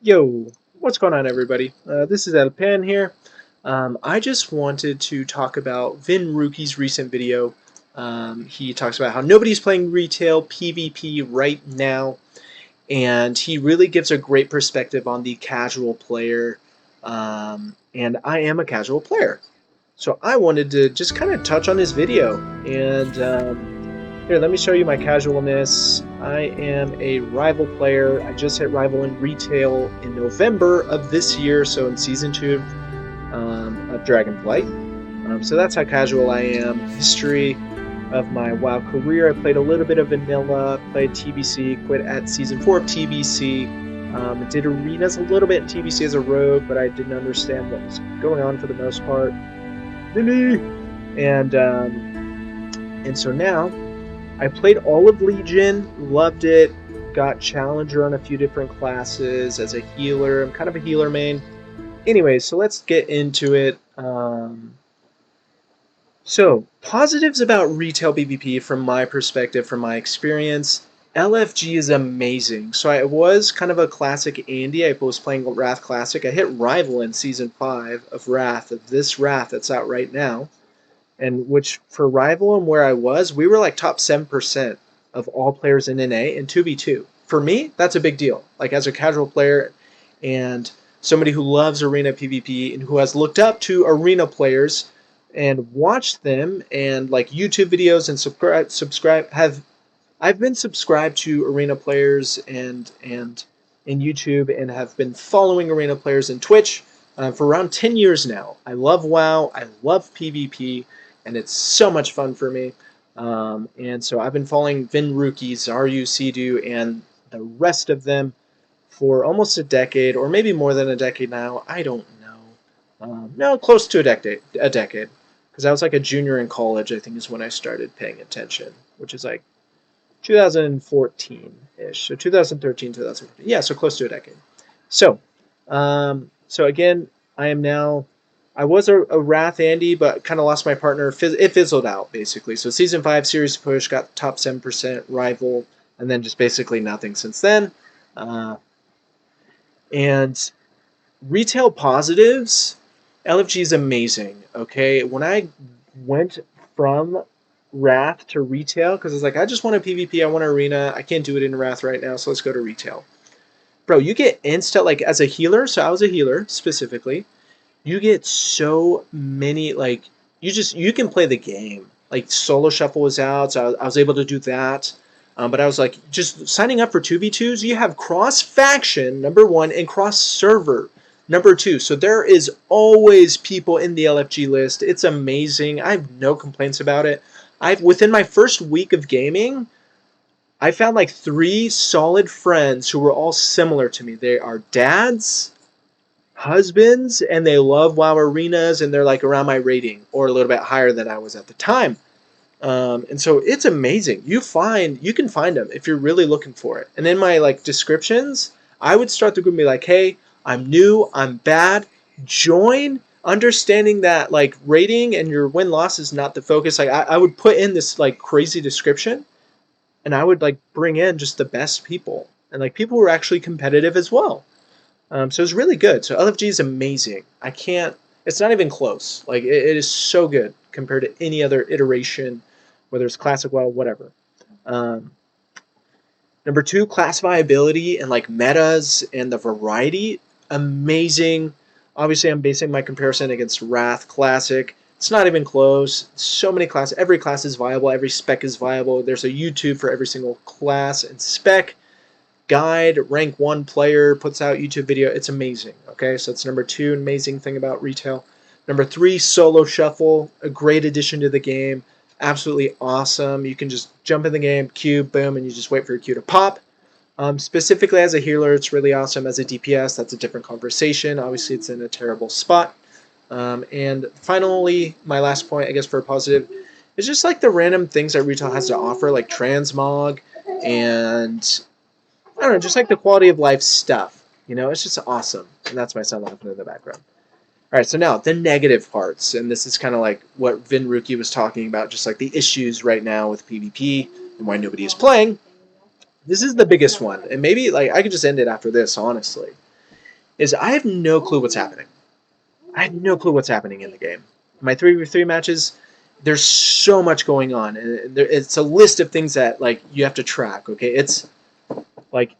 Yo, what's going on, everybody? This is El Pan here. I just wanted to talk about Vin Ruki's recent video. He talks about how nobody's playing retail PvP right now, and he really gives a great perspective on the casual player. And I am a casual player, so I wanted to just kind of touch on his video and here, let me show you my casualness. I am a rival player. I just hit rival in retail in November of this year, so in season 2 of Dragonflight. So that's how casual I am. History of my WoW career: I played a little bit of vanilla, played TBC, quit at season 4 of TBC. Did arenas a little bit in TBC as a rogue, but I didn't understand what was going on for the most part. And so now I played all of Legion, loved it, got Challenger on a few different classes as a healer. I'm kind of a healer main. Anyways, so let's get into it. So, positives about retail PvP from my perspective, from my experience. LFG is amazing. So I was kind of a classic Andy. I was playing Wrath Classic. I hit Rival in Season 5 of Wrath, of this Wrath that's out right now. And which for Rival and where I was, we were like top 7% of all players in NA in 2v2. For me, that's a big deal. Like as a casual player and somebody who loves arena PvP and who has looked up to arena players and watched them and like YouTube videos and I've been subscribed to arena players and in YouTube and have been following arena players in Twitch for around 10 years now. I love WoW, I love PvP, and it's so much fun for me. And so I've been following Vin Ruki, Zaryu, Sidu, and the rest of them for almost a decade, or maybe more than a decade now. I don't know. No, close to a decade. Because I was like a junior in college, I think, is when I started paying attention, which is like 2014-ish. So 2013, 2014. Yeah, so close to a decade. So, so again, I was a Wrath Andy, but kind of lost my partner. It fizzled out, basically. So Season 5, Series Push, got top 7%, Rival, and then just basically nothing since then. And retail positives, LFG is amazing, okay? When I went from Wrath to retail, because it's like, I just want a PvP, I want an arena, I can't do it in Wrath right now, so let's go to retail. Bro, you get insta, like, as a healer, so I was a healer, specifically, you get so many, like, you can play the game. Like, Solo Shuffle was out, so I was able to do that. But I was like, just signing up for 2v2s, you have cross-faction, number 1, and cross-server, number 2. So there is always people in the LFG list. It's amazing. I have no complaints about it. Within my first week of gaming, I found like 3 solid friends who were all similar to me. They are dads, husbands, and they love WoW arenas, and they're like around my rating or a little bit higher than I was at the time. And so it's amazing. You can find them if you're really looking for it. And in my like descriptions, I would start the group and be like, hey, I'm new, I'm bad, join, understanding that like rating and your win-loss is not the focus. Like I would put in this like crazy description, and I would like bring in just the best people. And like people who are actually competitive as well. So it's really good. So LFG is amazing. It's not even close. Like it is so good compared to any other iteration, whether it's classic WoW, whatever. Number 2, class viability and like metas and the variety, amazing. Obviously, I'm basing my comparison against Wrath Classic. It's not even close. So many classes. Every class is viable. Every spec is viable. There's a YouTube for every single class and spec. Guide, rank 1 player puts out YouTube video. It's amazing. Okay, so it's number 2 amazing thing about retail. Number 3, Solo Shuffle, a great addition to the game. Absolutely awesome. You can just jump in the game, queue, boom, and you just wait for your queue to pop. Specifically as a healer, it's really awesome. As a DPS, that's a different conversation. Obviously, it's in a terrible spot. And finally, my last point, I guess, for a positive, is just like the random things that retail has to offer, like transmog and I don't know, just like the quality of life stuff. You know, it's just awesome. And that's my son laughing in the background. All right, so now the negative parts. And this is kind of like what Vin Ruki was talking about, just like the issues right now with PvP and why nobody is playing. This is the biggest one. And maybe like I could just end it after this, honestly. is I have no clue what's happening. I have no clue what's happening in the game. My 3v3 matches, there's so much going on. It's a list of things that like you have to track. Okay, it's like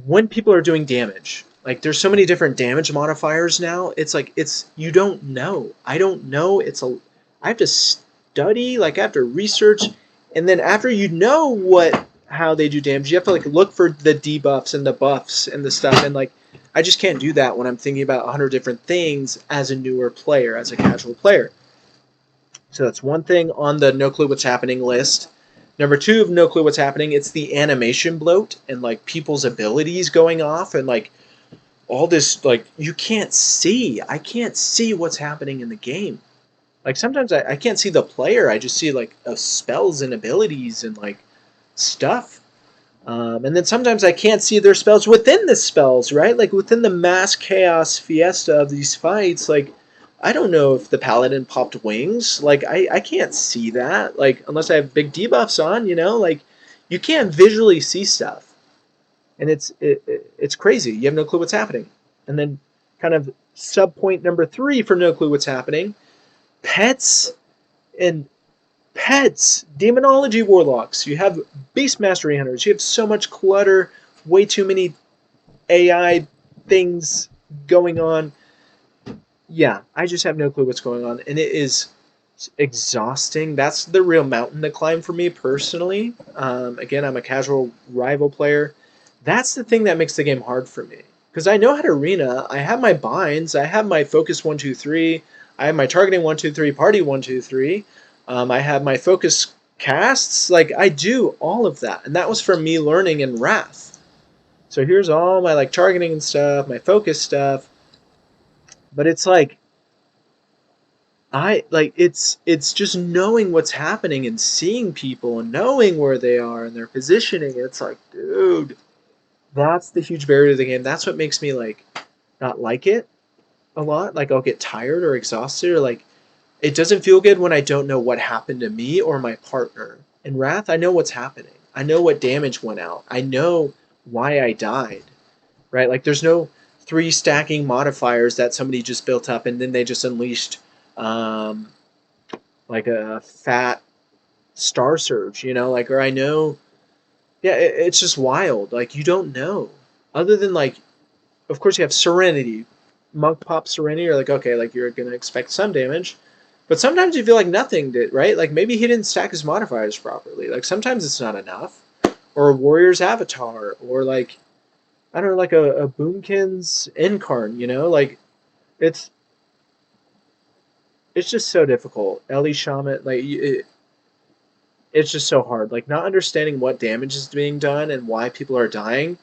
when people are doing damage. Like there's so many different damage modifiers now. It's like it's you don't know. I don't know. I have to study. Like I have to research, and then after you know what how they do damage, you have to like look for the debuffs and the buffs and the stuff. And like I just can't do that when I'm thinking about 100 different things as a newer player, as a casual player. So that's one thing on the no clue what's happening list. Number two of no clue what's happening, it's the animation bloat and like people's abilities going off and like all this like you can't see. I can't see what's happening in the game. Like sometimes I can't see the player. I just see like spells and abilities and like stuff. And then sometimes I can't see their spells within the spells, right? Like within the mass chaos fiesta of these fights, like I don't know if the paladin popped wings. Like I can't see that. Like unless I have big debuffs on, you know, like you can't visually see stuff. And it's crazy. You have no clue what's happening. And then kind of sub point number 3 for no clue what's happening, pets and demonology warlocks. You have beast mastery hunters. You have so much clutter, way too many AI things going on. Yeah, I just have no clue what's going on, and it is exhausting. That's the real mountain to climb for me personally. Again, I'm a casual rival player. That's the thing that makes the game hard for me because I know how to arena. I have my binds. I have my focus 1 2 3. I have my targeting 1 2 3, party 1 2 3. I have my focus casts. Like I do all of that, and that was from me learning in Wrath. So here's all my like targeting and stuff, my focus stuff. But it's like it's just knowing what's happening and seeing people and knowing where they are and their positioning. It's like, dude, that's the huge barrier to the game. That's what makes me like not like it a lot. Like I'll get tired or exhausted or like it doesn't feel good when I don't know what happened to me or my partner. In Wrath, I know what's happening. I know what damage went out. I know why I died. Right? Like there's no 3 stacking modifiers that somebody just built up and then they just unleashed like a fat star surge, you know, like or I know yeah, it's just wild. Like you don't know. Other than like of course you have Serenity. Monk pop Serenity, you're like, okay, like you're gonna expect some damage. But sometimes you feel like nothing did, right? Like maybe he didn't stack his modifiers properly. Like sometimes it's not enough. Or a warrior's avatar, or like I don't know, like a Boomkin's Incarn, you know? Like it's just so difficult. Ellie Shaman, like it's just so hard. Like not understanding what damage is being done and why people are dying.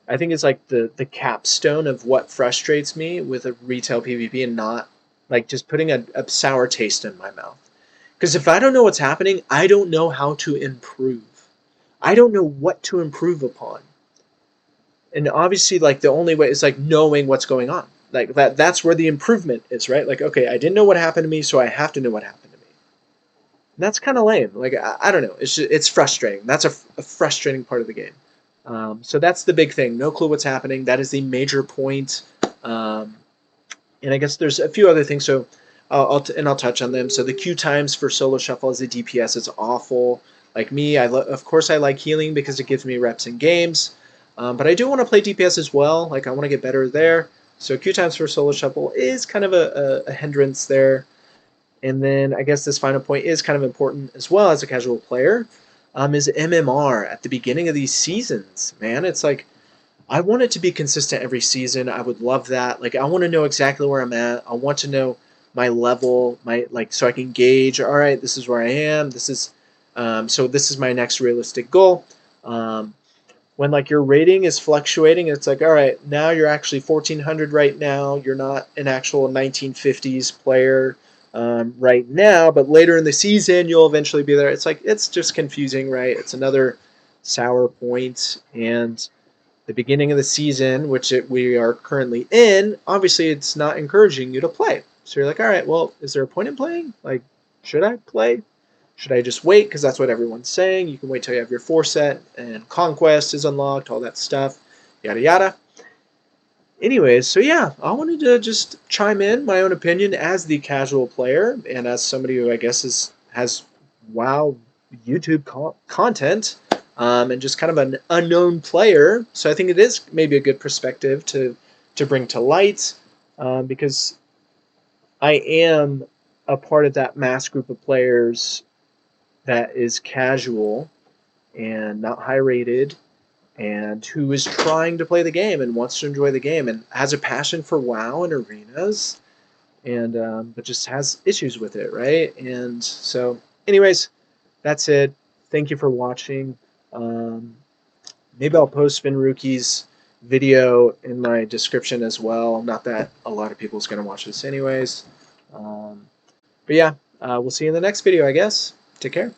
I think it's like the capstone of what frustrates me with a retail PvP and not like just putting a sour taste in my mouth. Because if I don't know what's happening, I don't know how to improve. I don't know what to improve upon. And obviously, like the only way is like knowing what's going on. Like that's where the improvement is, right? Like, okay, I didn't know what happened to me, so I have to know what happened to me. And that's kind of lame. Like I don't know. It's frustrating. That's a frustrating part of the game. So that's the big thing. No clue what's happening. That is the major point. And I guess there's a few other things. So I'll touch on them. So the Q times for solo shuffle as a DPS is awful. Like me, of course I like healing because it gives me reps in games. But I do want to play DPS as well. Like I want to get better there. So Q times for solo shuffle is kind of a hindrance there. And then I guess this final point is kind of important as well as a casual player. Is MMR at the beginning of these seasons, man. It's like I want it to be consistent every season. I would love that. Like I want to know exactly where I'm at. I want to know my level, my like so I can gauge, all right, this is where I am. This is so this is my next realistic goal. When like your rating is fluctuating, it's like, all right, now you're actually 1400 right now. You're not an actual 1950s player right now, but later in the season you'll eventually be there. It's like it's just confusing, right? It's another sour point. And the beginning of the season, which we are currently in, obviously it's not encouraging you to play. So you're like, all right, well, is there a point in playing? Like, should I play? Should I just wait? Because that's what everyone's saying. You can wait till you have your 4 set and Conquest is unlocked, all that stuff, yada yada. anyways, so yeah, I wanted to just chime in my own opinion as the casual player and as somebody who I guess has WoW YouTube content, and just kind of an unknown player. So I think it is maybe a good perspective to bring to light, because I am a part of that mass group of players that is casual and not high rated, and who is trying to play the game and wants to enjoy the game and has a passion for WoW and arenas, and but just has issues with it, right? And so, anyways, that's it. Thank you for watching. Um, Maybe I'll post Spinruki's video in my description as well. Not that a lot of people's going to watch this anyways. But yeah, we'll see you in the next video, I guess. Take care.